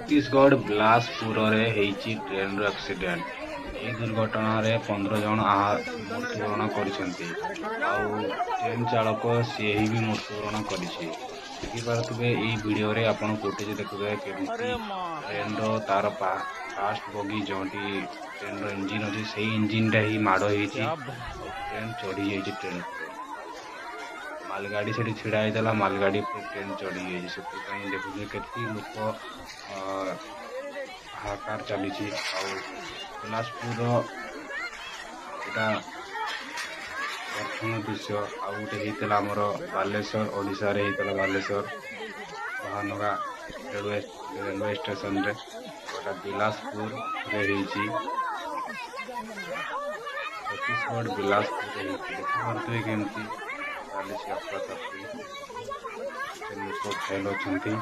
ଛତିଶଗଡ଼ ବିଳାସପୁରରେ ହେଇଛି ଟ୍ରେନ୍ର ଆକ୍ସିଡେଣ୍ଟ। ଏହି ଦୁର୍ଘଟଣାରେ 15 ଜଣ ମୃତ୍ୟୁବରଣ କରିଛନ୍ତି। ଆଉ ଟ୍ରେନ୍ ଚାଳକ ସିଏ ବି ମୃତ୍ୟୁବରଣ କରିଛି। ଦେଖିପାରୁଥିବେ ଏଇ ଭିଡ଼ିଓରେ ଆପଣ ଫୁଟେଜ ଦେଖୁଥିବେ କେମିତି ଟ୍ରେନ୍ର ତାର ଫାଷ୍ଟ ବଗି ଯେଉଁଠି ଟ୍ରେନ୍ର ଇଞ୍ଜିନ୍ ଅଛି ସେଇ ଇଞ୍ଜିନ୍ଟା ହିଁ ମାଡ଼ ହେଇଛି ଆଉ ଟ୍ରେନ୍ ଚଢ଼ି ଯାଇଛି ଟ୍ରେନ୍ ଉପରେ। ମାଲଗାଡ଼ି ସେଠି ଛିଡ଼ା ହେଇଥିଲା, ମାଲଗାଡ଼ି ଉପରେ ଟ୍ରେନ୍ ଚଢ଼ି ଯାଇଛି। ସେଥିପାଇଁ ଦେଖୁଥିବେ କେତେ ଲୋକ ହାହାକାର ଚାଲିଛି। ଆଉ ବିଳାସପୁରର ଏଇଟା ପ୍ରଥମ ଦୃଶ୍ୟ। ଆଉ ଗୋଟେ ହେଇଥିଲା ଆମର ବାଲେଶ୍ୱର, ଓଡ଼ିଶାରେ ହେଇଥିଲା ବାଲେଶ୍ୱର ବାହାନଗା ରେଲୱେ ଷ୍ଟେସନରେ। ଆଉ ଏଟା ବିଳାସପୁରରେ ହେଇଛି, ଛତିଶଗଡ଼ ବିଳାସପୁରରେ ହେଇଛି। ଦେଖିପାରୁଥିବେ କେମିତି ଚାଲିଛି ଅଫରା ତଫରି, କେତେ ଲୋକ ଘାୟଲ ଅଛନ୍ତି।